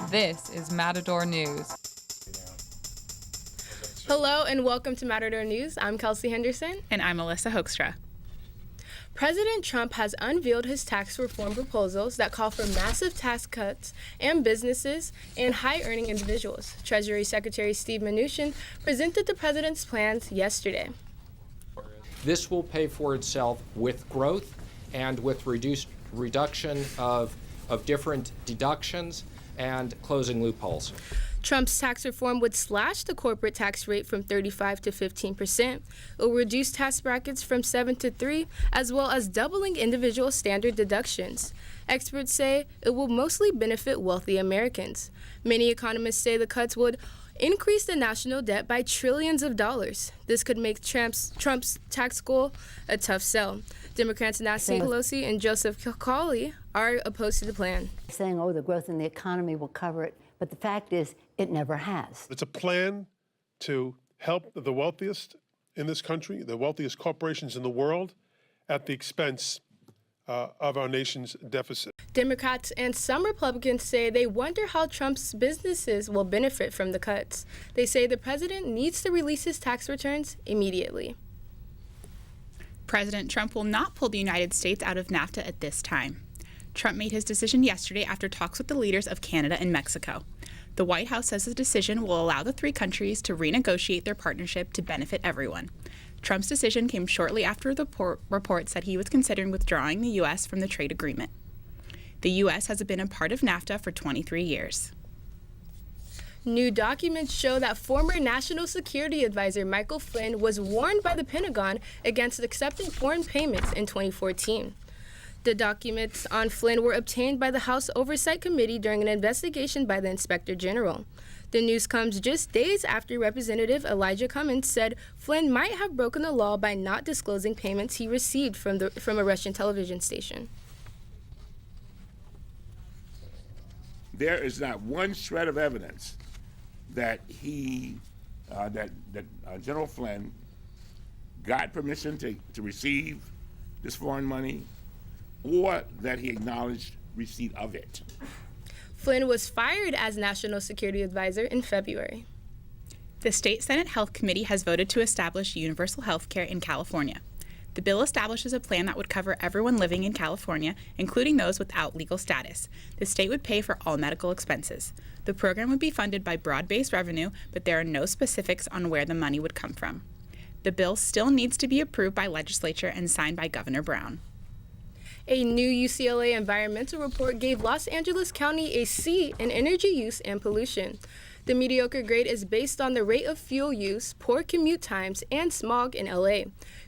This is Matador News. Hello and welcome to Matador News. I'm Kelsey Henderson. And I'm Alyssa Hoekstra. President Trump has unveiled his tax reform proposals that call for massive tax cuts and businesses and high-earning individuals. Treasury Secretary Steve Mnuchin presented the president's plans yesterday. This will pay for itself with growth and with reduction of different deductions and closing loopholes. Trump's tax reform would slash the corporate tax rate from 35% to 15%. It will reduce tax brackets from 7 to 3, as well as doubling individual standard deductions. Experts say it will mostly benefit wealthy Americans. Many economists say the cuts would increase the national debt by trillions of dollars. This could make Trump's tax goal a tough sell. Democrats Nancy Pelosi and Joseph Cawley are opposed to the plan. Saying, the growth in the economy will cover it, but the fact is it never has. It's a plan to help the wealthiest in this country, the wealthiest corporations in the world, at the expense of our nation's deficit. Democrats and some Republicans say they wonder how Trump's businesses will benefit from the cuts. They say the president needs to release his tax returns immediately. President Trump will not pull the United States out of NAFTA at this time. Trump made his decision yesterday after talks with the leaders of Canada and Mexico. The White House says the decision will allow the three countries to renegotiate their partnership to benefit everyone. Trump's decision came shortly after the report said he was considering withdrawing the U.S. from the trade agreement. The U.S. has been a part of NAFTA for 23 years. New documents show that former National Security Advisor Michael Flynn was warned by the Pentagon against accepting foreign payments in 2014. The documents on Flynn were obtained by the House Oversight Committee during an investigation by the Inspector General. The news comes just days after Representative Elijah Cummings said Flynn might have broken the law by not disclosing payments he received from a Russian television station. There is not one shred of evidence that General Flynn got permission to receive this foreign money, or that he acknowledged receipt of it. Flynn was fired as National Security Advisor in February. The State Senate Health Committee has voted to establish universal health care in California. The bill establishes a plan that would cover everyone living in California, including those without legal status. The state would pay for all medical expenses. The program would be funded by broad-based revenue, but there are no specifics on where the money would come from. The bill still needs to be approved by legislature and signed by Governor Brown. A new UCLA environmental report gave Los Angeles County a C in energy use and pollution. The mediocre grade is based on the rate of fuel use, poor commute times, and smog in LA.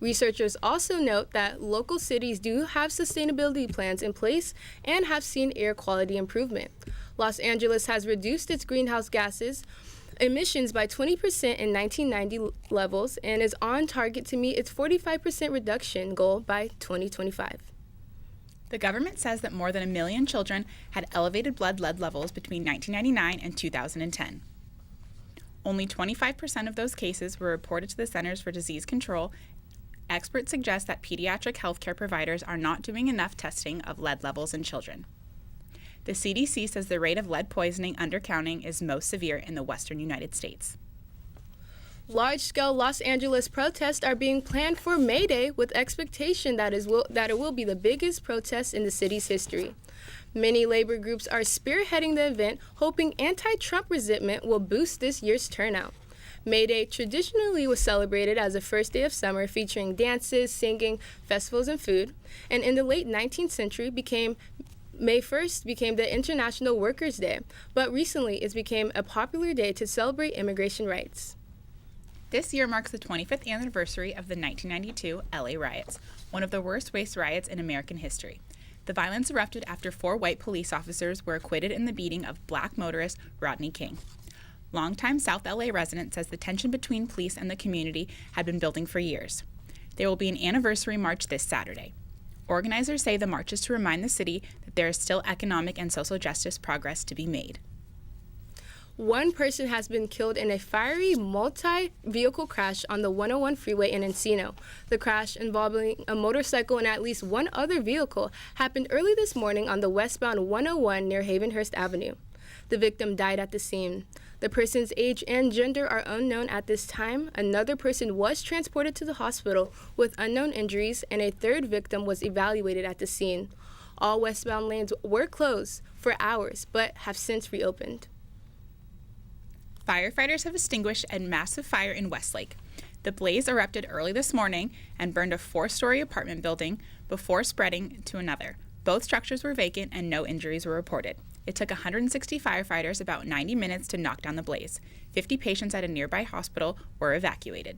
Researchers also note that local cities do have sustainability plans in place and have seen air quality improvement. Los Angeles has reduced its greenhouse gases emissions by 20% in 1990 levels and is on target to meet its 45% reduction goal by 2025. The government says that more than 1 million children had elevated blood lead levels between 1999 and 2010. Only 25% of those cases were reported to the Centers for Disease Control. Experts suggest that pediatric healthcare providers are not doing enough testing of lead levels in children. The CDC says the rate of lead poisoning undercounting is most severe in the western United States. Large-scale Los Angeles protests are being planned for May Day with expectation that it will be the biggest protest in the city's history. Many labor groups are spearheading the event, hoping anti-Trump resentment will boost this year's turnout. May Day traditionally was celebrated as the first day of summer, featuring dances, singing, festivals, and food. And in the late 19th century, May 1st became the International Workers' Day, but recently it became a popular day to celebrate immigration rights. This year marks the 25th anniversary of the 1992 LA riots, one of the worst race riots in American history. The violence erupted after 4 white police officers were acquitted in the beating of black motorist Rodney King. Longtime South LA resident says the tension between police and the community had been building for years. There will be an anniversary march this Saturday. Organizers say the march is to remind the city that there is still economic and social justice progress to be made. One person has been killed in a fiery multi-vehicle crash on the 101 freeway in Encino. The crash, involving a motorcycle and at least one other vehicle, happened early this morning on the westbound 101 near Havenhurst Avenue. The victim died at the scene. The person's age and gender are unknown at this time. Another person was transported to the hospital with unknown injuries, and a third victim was evaluated at the scene. All westbound lanes were closed for hours, but have since reopened. Firefighters have extinguished a massive fire in Westlake. The blaze erupted early this morning and burned a 4-story apartment building before spreading to another. Both structures were vacant and no injuries were reported. It took 160 firefighters about 90 minutes to knock down the blaze. 50 patients at a nearby hospital were evacuated.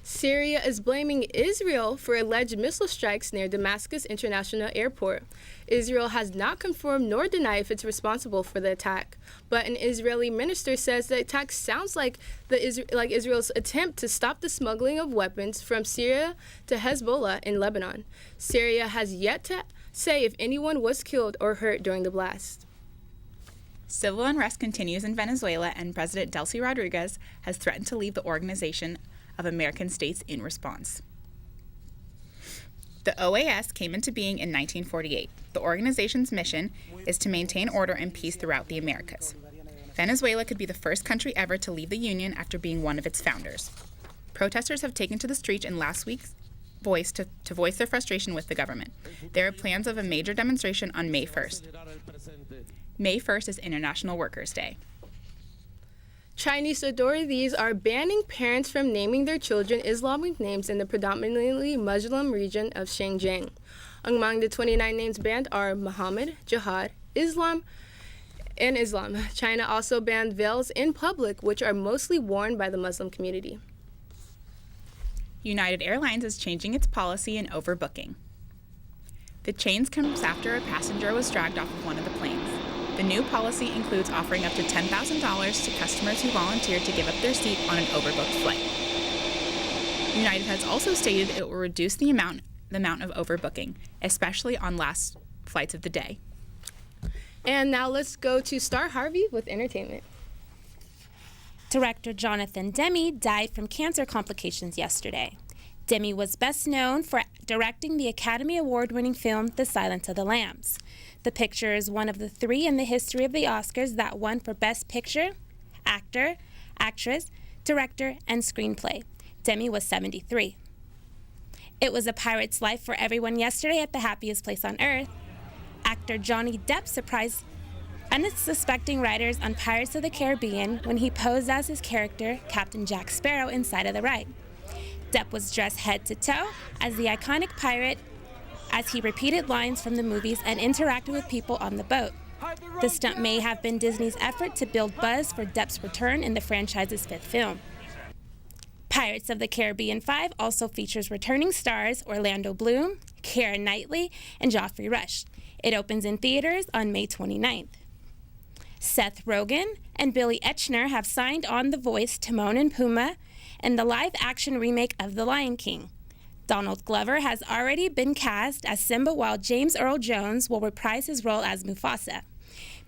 Syria is blaming Israel for alleged missile strikes near Damascus International Airport. Israel has not confirmed nor denied if it's responsible for the attack, but an Israeli minister says the attack sounds like Israel's attempt to stop the smuggling of weapons from Syria to Hezbollah in Lebanon. Syria has yet to say if anyone was killed or hurt during the blast. Civil unrest continues in Venezuela, and President Delcy Rodriguez has threatened to leave the Organization of American States in response. The OAS came into being in 1948. The organization's mission is to maintain order and peace throughout the Americas. Venezuela could be the first country ever to leave the Union after being one of its founders. Protesters have taken to the streets in last week's to voice their frustration with the government. There are plans of a major demonstration on May 1st. May 1st is International Workers' Day. Chinese authorities are banning parents from naming their children Islamic names in the predominantly Muslim region of Xinjiang. Among the 29 names banned are Muhammad, Jihad, Islam, and Islam. China also banned veils in public, which are mostly worn by the Muslim community. United Airlines is changing its policy in overbooking. The change comes after a passenger was dragged off of one of the planes. The new policy includes offering up to $10,000 to customers who volunteer to give up their seat on an overbooked flight. United has also stated it will reduce the amount of overbooking, especially on last flights of the day. And now let's go to Star Harvey with entertainment. Director Jonathan Demme died from cancer complications yesterday. Demme was best known for directing the Academy Award-winning film The Silence of the Lambs. The picture is one of the 3 in the history of the Oscars that won for Best Picture, Actor, Actress, Director, and Screenplay. Demme was 73. It was a pirate's life for everyone yesterday at the happiest place on earth. Actor Johnny Depp surprised unsuspecting writers on Pirates of the Caribbean when he posed as his character, Captain Jack Sparrow, inside of the ride. Depp was dressed head to toe as the iconic pirate as he repeated lines from the movies and interacted with people on the boat. The stunt may have been Disney's effort to build buzz for Depp's return in the franchise's 5th film. Pirates of the Caribbean 5 also features returning stars Orlando Bloom, Keira Knightley, and Geoffrey Rush. It opens in theaters on May 29th. Seth Rogen and Billy Eichner have signed on the voice Timon and Pumbaa in the live-action remake of The Lion King. Donald Glover has already been cast as Simba, while James Earl Jones will reprise his role as Mufasa.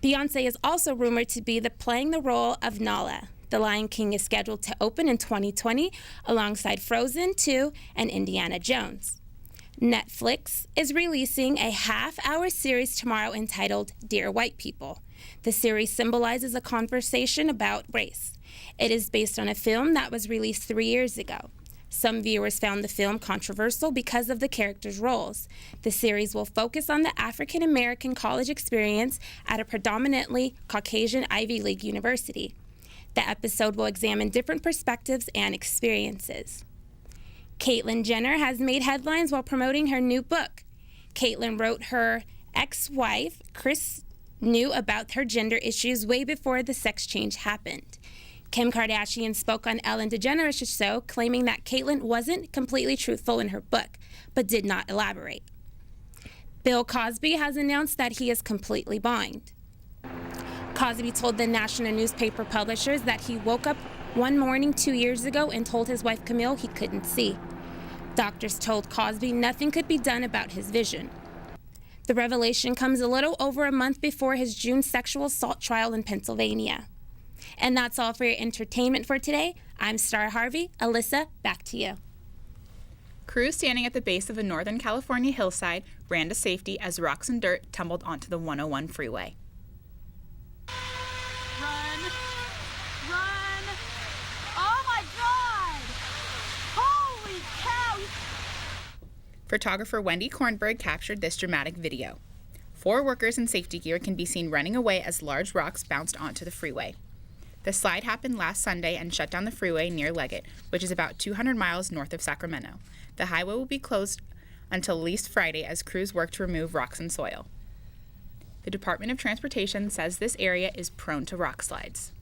Beyoncé is also rumored to be playing the role of Nala. The Lion King is scheduled to open in 2020 alongside Frozen 2 and Indiana Jones. Netflix is releasing a half-hour series tomorrow entitled Dear White People. The series symbolizes a conversation about race. It is based on a film that was released 3 years ago. Some viewers found the film controversial because of the characters' roles. The series will focus on the African American college experience at a predominantly Caucasian Ivy League university. The episode will examine different perspectives and experiences. Caitlyn Jenner has made headlines while promoting her new book. Caitlyn wrote her ex-wife, Kris, knew about her gender issues way before the sex change happened. Kim Kardashian spoke on Ellen DeGeneres' show, claiming that Caitlyn wasn't completely truthful in her book, but did not elaborate. Bill Cosby has announced that he is completely blind. Cosby told the national newspaper publishers that he woke up one morning 2 years ago and told his wife Camille he couldn't see. Doctors told Cosby nothing could be done about his vision. The revelation comes a little over a month before his June sexual assault trial in Pennsylvania. And that's all for your entertainment for today. I'm Star Harvey. Alyssa, back to you. Crews standing at the base of a Northern California hillside ran to safety as rocks and dirt tumbled onto the 101 freeway. Run! Oh my God! Holy cow! Photographer Wendy Kornberg captured this dramatic video. 4 workers in safety gear can be seen running away as large rocks bounced onto the freeway. The slide happened last Sunday and shut down the freeway near Leggett, which is about 200 miles north of Sacramento. The highway will be closed until at least Friday as crews work to remove rocks and soil. The Department of Transportation says this area is prone to rock slides.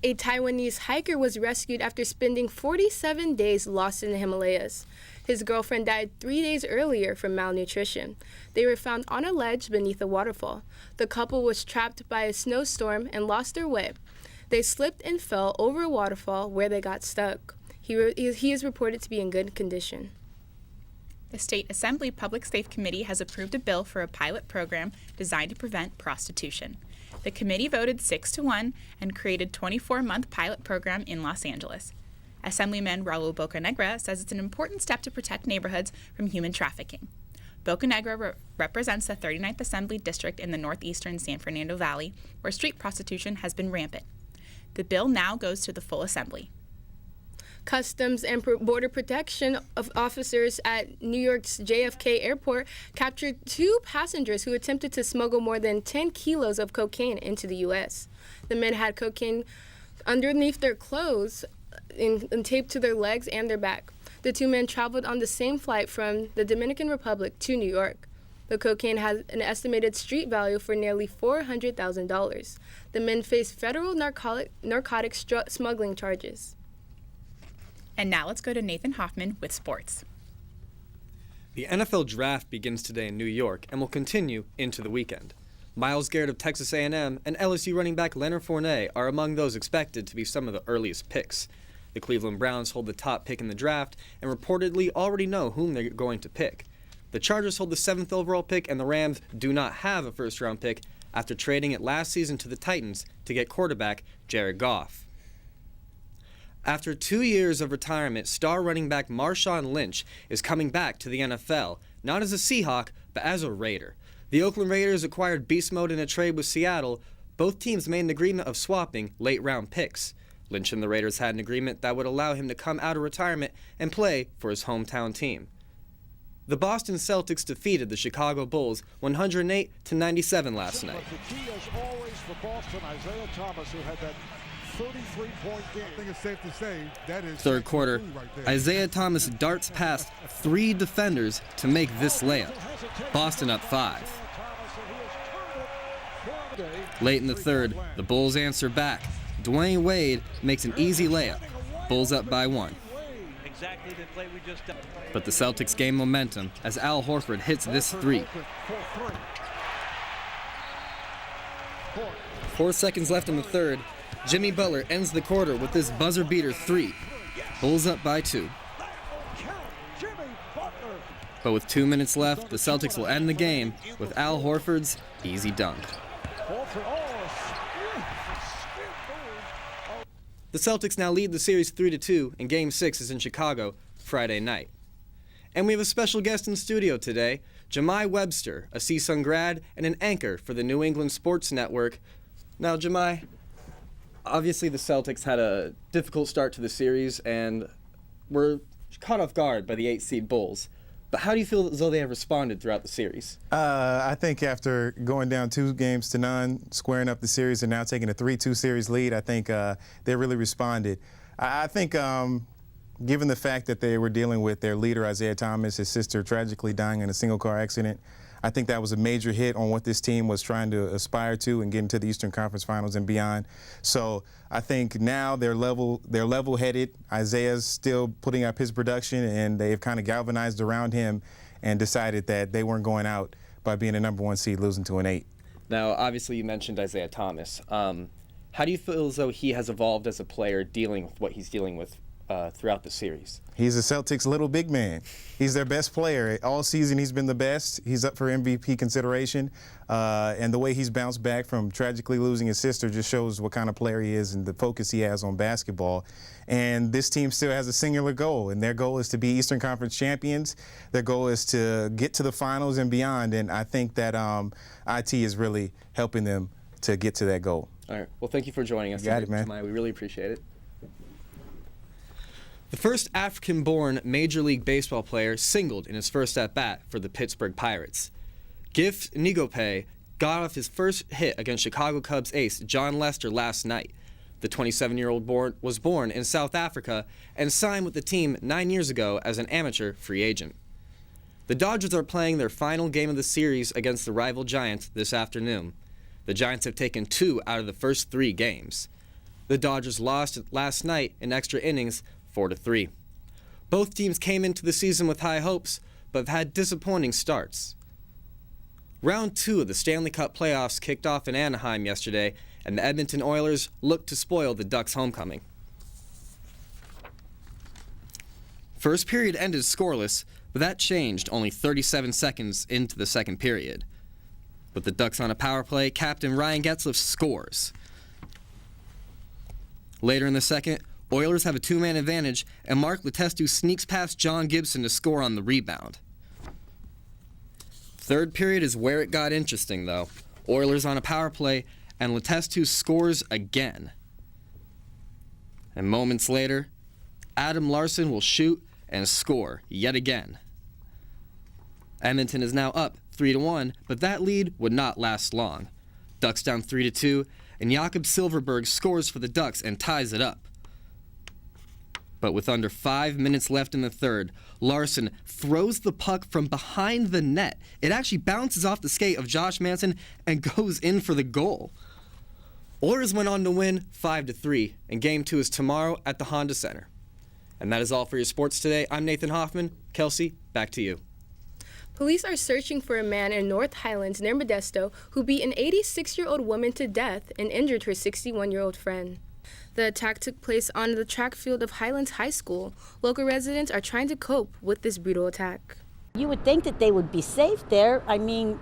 A Taiwanese hiker was rescued after spending 47 days lost in the Himalayas. His girlfriend died 3 days earlier from malnutrition. They were found on a ledge beneath a waterfall. The couple was trapped by a snowstorm and lost their way. They slipped and fell over a waterfall where they got stuck. He is reported to be in good condition. The State Assembly Public Safety Committee has approved a bill for a pilot program designed to prevent prostitution. The committee voted 6-1 and created a 24-month pilot program in Los Angeles. Assemblyman Raul Bocanegra says it's an important step to protect neighborhoods from human trafficking. Bocanegra represents the 39th Assembly District in the northeastern San Fernando Valley, where street prostitution has been rampant. The bill now goes to the full Assembly. Customs and Border Protection officers at New York's JFK Airport captured 2 passengers who attempted to smuggle more than 10 kilos of cocaine into the U.S. The men had cocaine underneath their clothes and taped to their legs and their back. The 2 men traveled on the same flight from the Dominican Republic to New York. The cocaine has an estimated street value for nearly $400,000. The men face federal narcotic smuggling charges. And now let's go to Nathan Hoffman with sports. The NFL Draft begins today in New York and will continue into the weekend. Myles Garrett of Texas A&M and LSU running back Leonard Fournette are among those expected to be some of the earliest picks. The Cleveland Browns hold the top pick in the draft and reportedly already know whom they're going to pick. The Chargers hold the 7th overall pick, and the Rams do not have a first-round pick after trading it last season to the Titans to get quarterback Jared Goff. After 2 years of retirement, star running back Marshawn Lynch is coming back to the NFL, not as a Seahawk, but as a Raider. The Oakland Raiders acquired beast mode in a trade with Seattle. Both teams made an agreement of swapping late-round picks. Lynch and the Raiders had an agreement that would allow him to come out of retirement and play for his hometown team. The Boston Celtics defeated the Chicago Bulls 108-97 last night. The key, as always, for Boston, Isaiah Thomas, who had that 33-point game. I think it's safe to say that is Third quarter, Isaiah Thomas darts past 3 defenders to make this layup. Boston up 5. Late in the third, the Bulls answer back. Dwayne Wade makes an easy layup. Bulls up by 1. But the Celtics gain momentum as Al Horford hits this 3. 4 seconds left in the third. Jimmy Butler ends the quarter with this buzzer beater 3. Bulls up by 2. But with 2 minutes left, the Celtics will end the game with Al Horford's easy dunk. The Celtics now lead the series 3-2, and Game 6 is in Chicago Friday night. And we have a special guest in studio today, Jahmai Webster, a CSUN grad and an anchor for the New England Sports Network. Now, Jahmai, obviously the Celtics had a difficult start to the series and were caught off guard by the 8-seed Bulls. But how do you feel as though they have responded throughout the series? I think after going down 2-0, squaring up the series, and now taking a 3-2 series lead, I think they really responded. I think given the fact that they were dealing with their leader, Isaiah Thomas, his sister tragically dying in a single-car accident, I think that was a major hit on what this team was trying to aspire to and get into the Eastern Conference Finals and beyond. So I think now they're level-headed. Isaiah's still putting up his production, and they've kind of galvanized around him and decided that they weren't going out by being a number 1 seed, losing to an 8. Now, obviously, you mentioned Isaiah Thomas. How do you feel as though he has evolved as a player dealing with what he's dealing with throughout the series? He's a Celtics little big man. He's their best player. All season he's been the best. He's up for MVP consideration. And the way he's bounced back from tragically losing his sister just shows what kind of player he is and the focus he has on basketball. And this team still has a singular goal, and their goal is to be Eastern Conference champions. Their goal is to get to the finals and beyond. And I think that IT is really helping them to get to that goal. All right. Well, thank you for joining us. Got it, man. Jahmai. We really appreciate it. The first African-born Major League Baseball player singled in his first at-bat for the Pittsburgh Pirates. Gift Nigope got off his first hit against Chicago Cubs ace John Lester last night. The 27-year-old was born in South Africa and signed with the team 9 years ago as an amateur free agent. The Dodgers are playing their final game of the series against the rival Giants this afternoon. The Giants have taken 2 out of the first 3 games. The Dodgers lost last night in extra innings 4-3. Both teams came into the season with high hopes, but have had disappointing starts. Round 2 of the Stanley Cup playoffs kicked off in Anaheim yesterday, and the Edmonton Oilers looked to spoil the Ducks' homecoming. First period ended scoreless, but that changed only 37 seconds into the second period. With the Ducks on a power play, Captain Ryan Getzlaf scores. Later in the second, Oilers have a 2-man advantage, and Mark Letestu sneaks past John Gibson to score on the rebound. Third period is where it got interesting, though. Oilers on a power play, and Letestu scores again. And moments later, Adam Larson will shoot and score yet again. Edmonton is now up 3-1, but that lead would not last long. Ducks down 3-2, and Jakob Silfverberg scores for the Ducks and ties it up. But with under 5 minutes left in the third, Larson throws the puck from behind the net. It actually bounces off the skate of Josh Manson and goes in for the goal. Oilers went on to win 5-3, and Game 2 is tomorrow at the Honda Center. And that is all for your sports today. I'm Nathan Hoffman. Kelsey, back to you. Police are searching for a man in North Highlands near Modesto who beat an 86-year-old woman to death and injured her 61-year-old friend. The attack took place on the track field of Highlands High School. Local residents are trying to cope with this brutal attack. You would think that they would be safe there. I mean,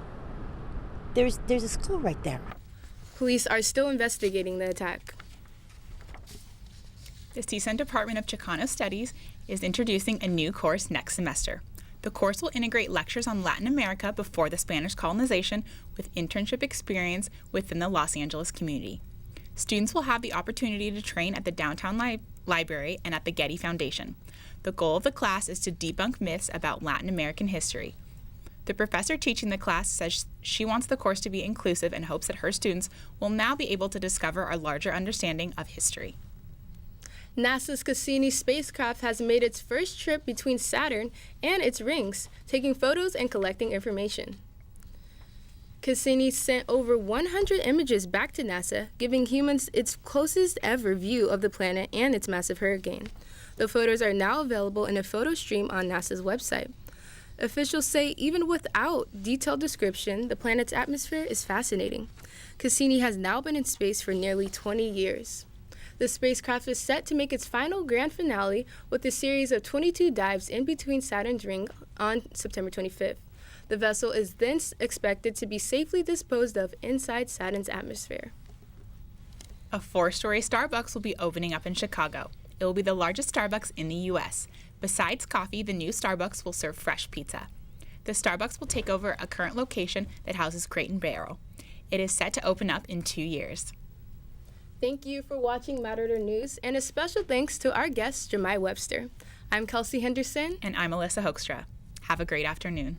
there's a school right there. Police are still investigating the attack. The CSUN Department of Chicano Studies is introducing a new course next semester. The course will integrate lectures on Latin America before the Spanish colonization with internship experience within the Los Angeles community. Students will have the opportunity to train at the Downtown Library and at the Getty Foundation. The goal of the class is to debunk myths about Latin American history. The professor teaching the class says she wants the course to be inclusive and hopes that her students will now be able to discover a larger understanding of history. NASA's Cassini spacecraft has made its first trip between Saturn and its rings, taking photos and collecting information. Cassini sent over 100 images back to NASA, giving humans its closest ever view of the planet and its massive hurricane. The photos are now available in a photo stream on NASA's website. Officials say even without detailed description, the planet's atmosphere is fascinating. Cassini has now been in space for nearly 20 years. The spacecraft is set to make its final grand finale with a series of 22 dives in between Saturn's ring on September 25th. The vessel is then expected to be safely disposed of inside Saturn's atmosphere. A 4-story Starbucks will be opening up in Chicago. It will be the largest Starbucks in the U.S. Besides coffee, the new Starbucks will serve fresh pizza. The Starbucks will take over a current location that houses Crate and Barrel. It is set to open up in 2 years. Thank you for watching Matador News, and a special thanks to our guest, Jahmai Webster. I'm Kelsey Henderson. And I'm Alyssa Hoekstra. Have a great afternoon.